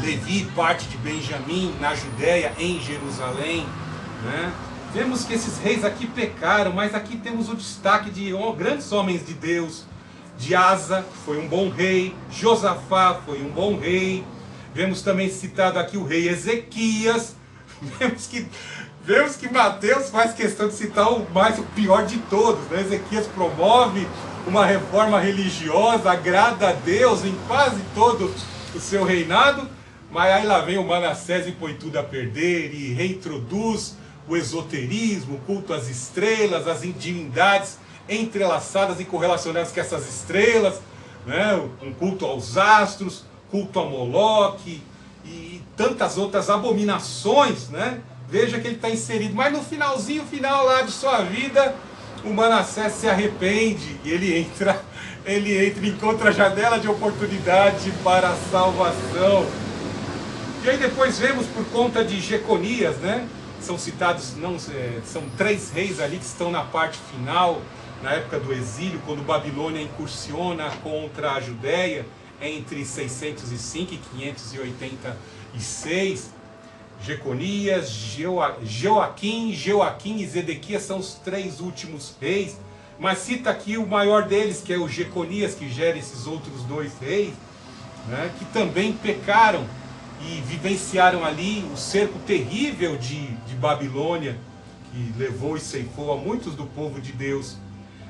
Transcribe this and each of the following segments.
Levi, parte de Benjamim, na Judéia, em Jerusalém, né? Vemos que esses reis aqui pecaram, mas aqui temos o destaque de grandes homens de Deus. De Asa, foi um bom rei. Josafá foi um bom rei. Vemos também citado aqui o rei Ezequias. Vemos que Mateus faz questão de citar o pior de todos, né? Ezequias promove uma reforma religiosa, agrada a Deus em quase todo o seu reinado, mas aí lá vem o Manassés e põe tudo a perder e reintroduz o esoterismo, o culto às estrelas, as divindades entrelaçadas e correlacionadas com essas estrelas, né? Um culto aos astros, culto a Moloque e tantas outras abominações, né? Veja que ele está inserido, mas no final lá de sua vida, o Manassés se arrepende e ele entra, encontra a janela de oportunidade para a salvação. E aí depois vemos por conta de Jeconias, né? São citados, são 3 reis ali que estão na parte final, na época do exílio, quando Babilônia incursiona contra a Judéia, entre 605 e 586. Jeconias, Joaquim e Zedequias são os 3 últimos reis, mas cita aqui o maior deles, que é o Jeconias, que gera esses outros 2 reis, né, que também pecaram e vivenciaram ali o cerco terrível de Babilônia, que levou e ceifou a muitos do povo de Deus.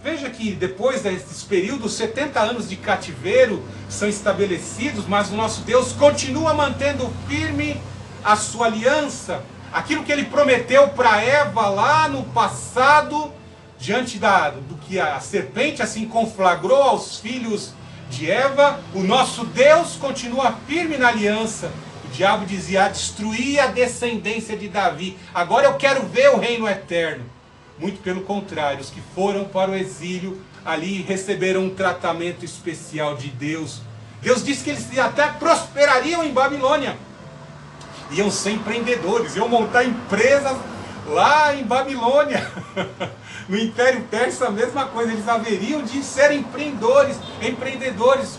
Veja que depois desses períodos, 70 anos de cativeiro são estabelecidos, mas o nosso Deus continua mantendo firme a sua aliança, aquilo que ele prometeu para Eva lá no passado, diante do que a serpente assim conflagrou aos filhos de Eva. O nosso Deus continua firme na aliança. O diabo dizia: destruir a descendência de Davi, agora eu quero ver o reino eterno. Muito pelo contrário, os que foram para o exílio ali receberam um tratamento especial de Deus. Deus disse que eles até prosperariam em Babilônia, iam ser empreendedores, iam montar empresas lá em Babilônia. No Império Persa a mesma coisa, eles haveriam de ser empreendedores,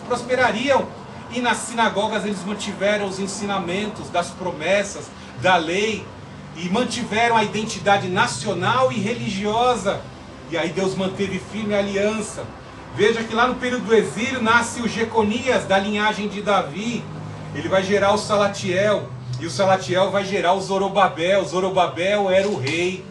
prosperariam. E nas sinagogas eles mantiveram os ensinamentos das promessas, da lei, e mantiveram a identidade nacional e religiosa. E aí Deus manteve firme a aliança. Veja que lá no período do exílio nasce o Jeconias, da linhagem de Davi. Ele vai gerar o Salatiel, e o Salatiel vai gerar o Zorobabel. O Zorobabel era o rei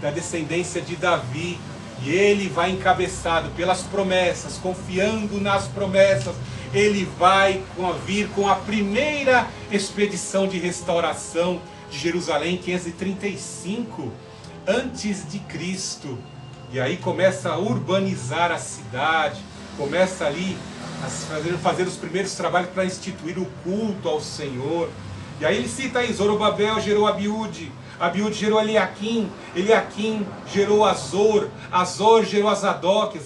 da descendência de Davi. E ele vai encabeçado pelas promessas, confiando nas promessas. Ele vai vir com a primeira expedição de restauração de Jerusalém, 535 antes de Cristo. E aí começa a urbanizar a cidade, começa ali a fazer os primeiros trabalhos para instituir o culto ao Senhor. E aí ele cita aí: Zorobabel gerou Abiúde, Abiúde gerou Eliaquim, Eliaquim gerou Azor, Azor gerou Zadok,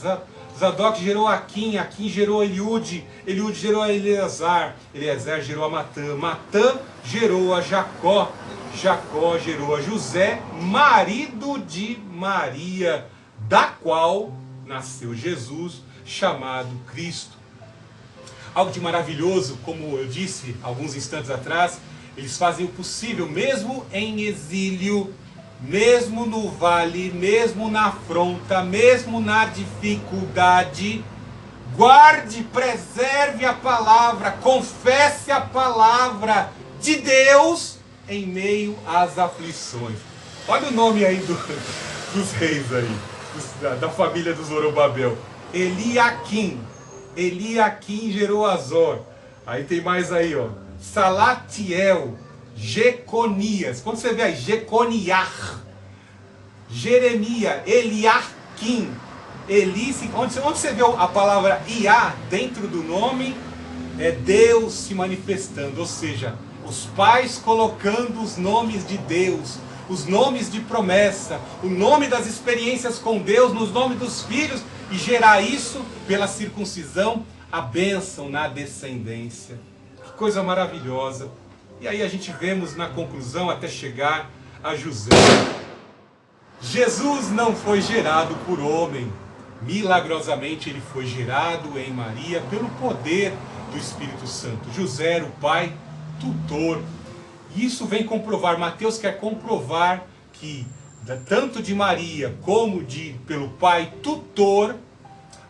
Zadok gerou Aquim, Aquim gerou Eliúde, Eliúde gerou Eleazar, Eleazar gerou a Matã, Matã gerou a Jacó, Jacó gerou a José, marido de Maria, da qual nasceu Jesus, chamado Cristo. Algo de maravilhoso, como eu disse alguns instantes atrás, eles fazem o possível, mesmo em exílio, mesmo no vale, mesmo na afronta, mesmo na dificuldade. Guarde, preserve a palavra, confesse a palavra de Deus em meio às aflições. Olha o nome aí dos reis aí, da família dos Zorobabel. Eliaquim. Eliaquim gerou Azor. Aí tem mais aí, ó. Salatiel, Jeconias. Quando você vê aí, Jeconiah, Jeremias, Eliaquim, onde você vê a palavra Iá dentro do nome, é Deus se manifestando. Ou seja, os pais colocando os nomes de Deus, os nomes de promessa, o nome das experiências com Deus nos nomes dos filhos, e gerar isso pela circuncisão, a bênção na descendência. Que coisa maravilhosa. E aí a gente vemos na conclusão até chegar a José. Jesus não foi gerado por homem. Milagrosamente ele foi gerado em Maria pelo poder do Espírito Santo. José era o pai tutor. E isso vem comprovar, Mateus quer comprovar que tanto de Maria como pelo pai tutor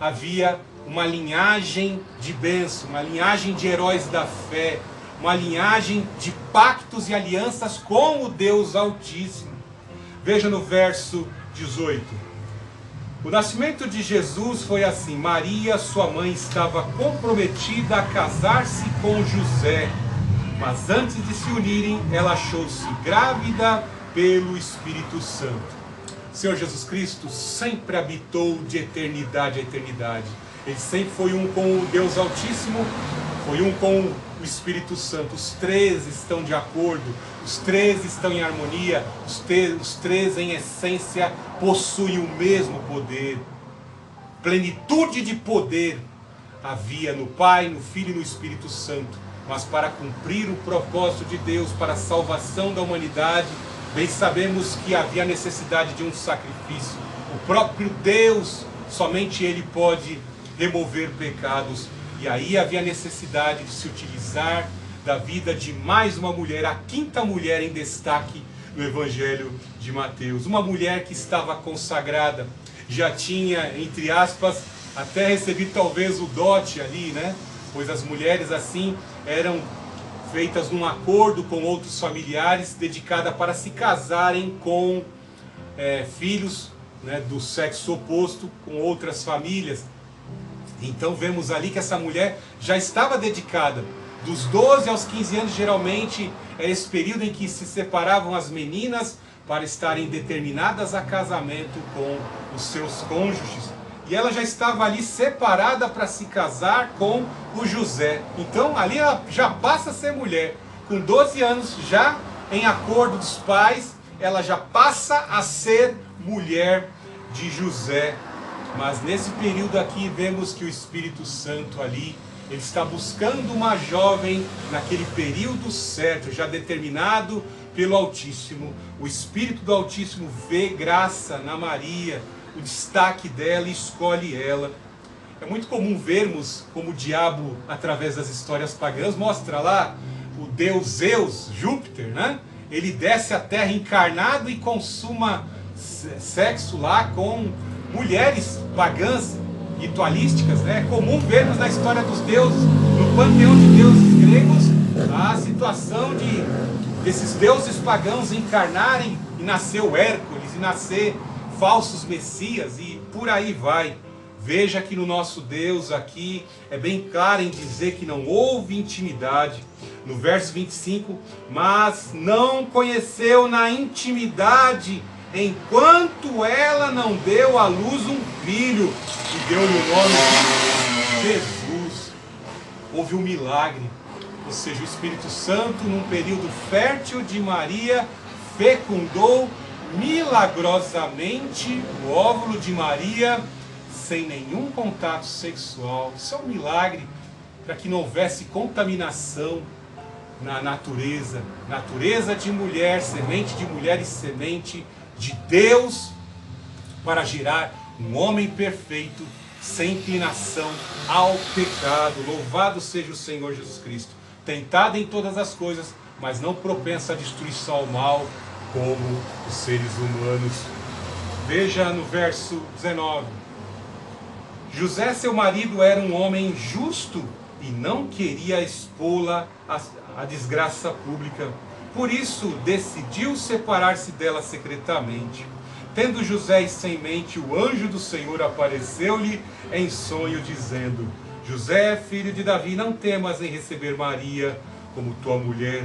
havia uma linhagem de bênção, uma linhagem de heróis da fé, uma linhagem de pactos e alianças com o Deus Altíssimo. Veja no verso 18. O nascimento de Jesus foi assim: Maria, sua mãe, estava comprometida a casar-se com José, mas antes de se unirem, ela achou-se grávida pelo Espírito Santo. O Senhor Jesus Cristo sempre habitou de eternidade a eternidade. Ele sempre foi um com o Deus Altíssimo, foi um com o Espírito Santo. Os três estão de acordo, os três estão em harmonia, os três em essência possuem o mesmo poder. Plenitude de poder havia no Pai, no Filho e no Espírito Santo. Mas para cumprir o propósito de Deus, para a salvação da humanidade, bem sabemos que havia necessidade de um sacrifício. O próprio Deus, somente Ele pode remover pecados. E aí havia necessidade de se utilizar da vida de mais uma mulher, a quinta mulher em destaque no Evangelho de Mateus. Uma mulher que estava consagrada, já tinha, entre aspas, até recebido talvez o dote ali, né? Pois as mulheres assim eram feitas num acordo com outros familiares, dedicada para se casarem com filhos, né, do sexo oposto, com outras famílias. Então vemos ali que essa mulher já estava dedicada. Dos 12 aos 15 anos, geralmente, é esse período em que se separavam as meninas para estarem determinadas a casamento com os seus cônjuges. E ela já estava ali separada para se casar com o José. Então ali ela já passa a ser mulher. Com 12 anos, já em acordo dos pais, ela já passa a ser mulher de José. Mas nesse período aqui vemos que o Espírito Santo ali, ele está buscando uma jovem naquele período certo, já determinado pelo Altíssimo. O Espírito do Altíssimo vê graça na Maria, o destaque dela e escolhe ela. É muito comum vermos como o diabo, através das histórias pagãs, mostra lá o deus Zeus, Júpiter, né? Ele desce à terra encarnado e consuma sexo lá com mulheres pagãs, ritualísticas, né? É comum vermos na história dos deuses, no panteão de deuses gregos, a situação desses deuses pagãos encarnarem e nascer o Hércules, e nascer falsos messias, e por aí vai. Veja que no nosso Deus aqui é bem claro em dizer que não houve intimidade. No verso 25, mas não conheceu na intimidade, enquanto ela não deu à luz um filho, e deu-lhe o nome de Jesus. Houve um milagre, ou seja, o Espírito Santo, num período fértil de Maria, fecundou milagrosamente o óvulo de Maria, sem nenhum contato sexual. Isso é um milagre, para que não houvesse contaminação na natureza. Natureza de mulher e semente de Deus, para gerar um homem perfeito, sem inclinação ao pecado. Louvado seja o Senhor Jesus Cristo. Tentado em todas as coisas, mas não propenso à destruição ao mal, como os seres humanos. Veja no verso 19. José, seu marido, era um homem justo e não queria expô-la à desgraça pública. Por isso, decidiu separar-se dela secretamente. Tendo José isso em mente, o anjo do Senhor apareceu-lhe em sonho, dizendo: José, filho de Davi, não temas em receber Maria como tua mulher,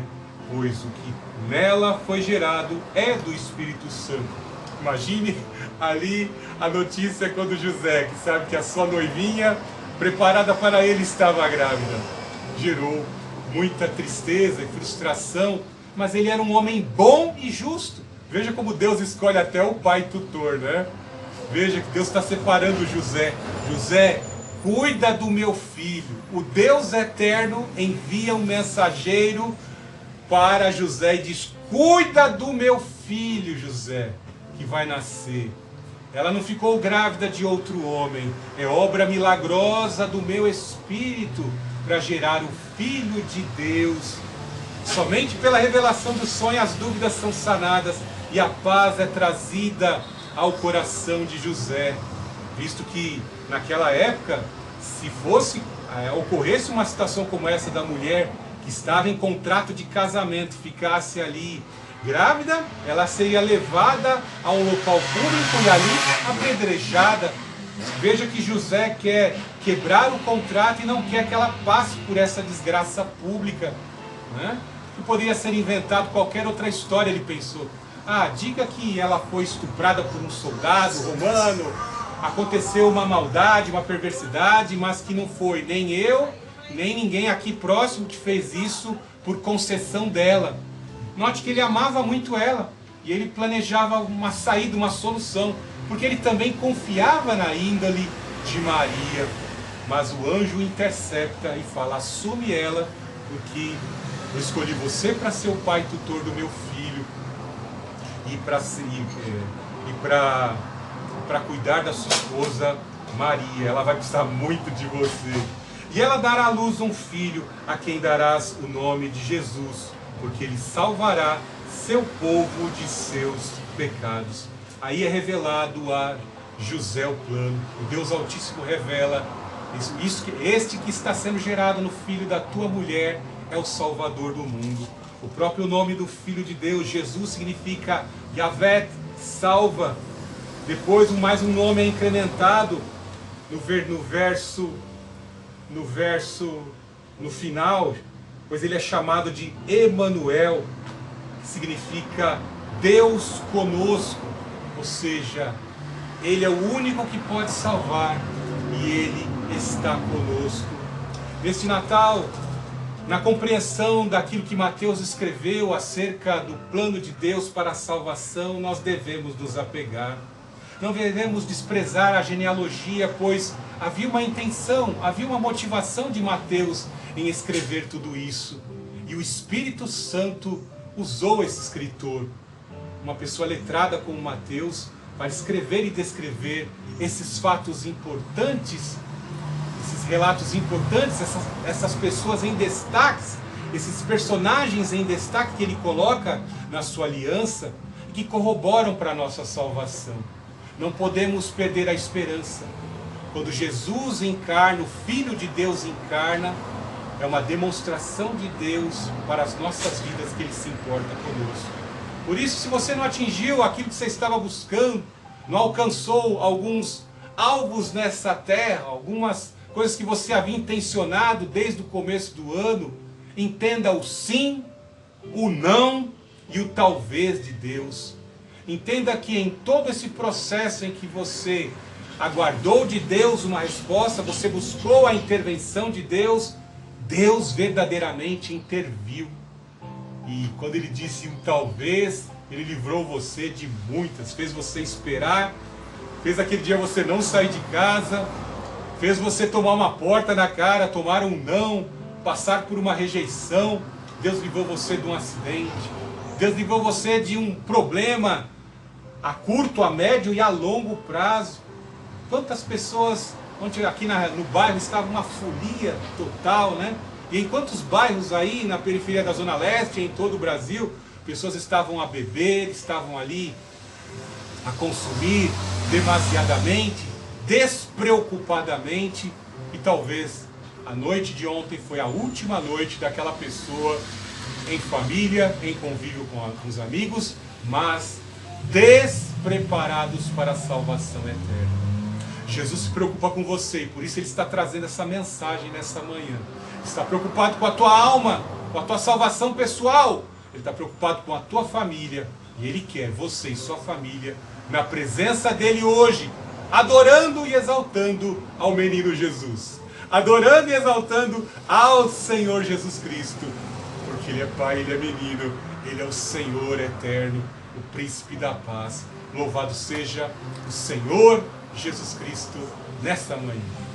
pois o que nela foi gerado é do Espírito Santo. Imagine ali a notícia quando José, que sabe que a sua noivinha, preparada para ele, estava grávida. Gerou muita tristeza e frustração, mas ele era um homem bom e justo. Veja como Deus escolhe até o pai tutor, né? Veja que Deus está separando José. José, cuida do meu filho. O Deus eterno envia um mensageiro para José e diz: cuida do meu filho, José, que vai nascer. Ela não ficou grávida de outro homem. É obra milagrosa do meu Espírito para gerar o Filho de Deus. Somente pela revelação do sonho as dúvidas são sanadas e a paz é trazida ao coração de José, visto que naquela época, se ocorresse uma situação como essa da mulher que estava em contrato de casamento, ficasse ali grávida, ela seria levada a um local público e ali apedrejada. Veja que José quer quebrar o contrato e não quer que ela passe por essa desgraça pública, né? Que poderia ser inventado qualquer outra história, ele pensou. Diga que ela foi estuprada por um soldado romano, aconteceu uma maldade, uma perversidade, mas que não foi nem eu, nem ninguém aqui próximo que fez isso por concessão dela. Note que ele amava muito ela e ele planejava uma saída, uma solução, porque ele também confiava na índole de Maria. Mas o anjo intercepta e fala: assume ela, porque eu escolhi você para ser o pai tutor do meu filho e para cuidar da sua esposa Maria. Ela vai precisar muito de você. E ela dará à luz um filho, a quem darás o nome de Jesus, porque ele salvará seu povo de seus pecados. Aí é revelado a José o plano. O Deus Altíssimo revela este que está sendo gerado no filho da tua mulher é o Salvador do mundo. O próprio nome do Filho de Deus, Jesus, significa Yahvé, salva. Depois mais um nome é incrementado no final, pois ele é chamado de Emanuel, que significa Deus conosco, ou seja, ele é o único que pode salvar e ele está conosco. Neste Natal, na compreensão daquilo que Mateus escreveu acerca do plano de Deus para a salvação, nós devemos nos apegar. Não devemos desprezar a genealogia, pois havia uma intenção, havia uma motivação de Mateus em escrever tudo isso. E o Espírito Santo usou esse escritor, uma pessoa letrada como Mateus, para escrever e descrever esses fatos importantes, esses relatos importantes, essas pessoas em destaque, esses personagens em destaque que ele coloca na sua aliança, que corroboram para a nossa salvação. Não podemos perder a esperança. Quando Jesus encarna, o Filho de Deus encarna, é uma demonstração de Deus para as nossas vidas que Ele se importa conosco. Por isso, se você não atingiu aquilo que você estava buscando, não alcançou alguns alvos nessa terra, algumas coisas que você havia intencionado desde o começo do ano, entenda o sim, o não e o talvez de Deus. Entenda que em todo esse processo em que você aguardou de Deus uma resposta, você buscou a intervenção de Deus, Deus verdadeiramente interviu. E quando Ele disse um talvez, Ele livrou você de muitas, fez você esperar, fez aquele dia você não sair de casa, fez você tomar uma porta na cara, tomar um não, passar por uma rejeição. Deus livrou você de um acidente, Deus livrou você de um problema a curto, a médio e a longo prazo. Quantas pessoas, ontem aqui no bairro estava uma folia total, né? E em quantos bairros aí na periferia da Zona Leste, em todo o Brasil, pessoas estavam a beber, estavam ali a consumir demasiadamente, despreocupadamente, e talvez a noite de ontem foi a última noite daquela pessoa em família, em convívio com os amigos, mas despreparados para a salvação eterna. Jesus se preocupa com você e por isso Ele está trazendo essa mensagem nessa manhã. Está preocupado com a tua alma, com a tua salvação pessoal. Ele está preocupado com a tua família e Ele quer você e sua família na presença dEle hoje, adorando e exaltando ao menino Jesus, adorando e exaltando ao Senhor Jesus Cristo, porque Ele é Pai, Ele é menino, Ele é o Senhor eterno, o Príncipe da paz. Louvado seja o Senhor Jesus Cristo nesta manhã.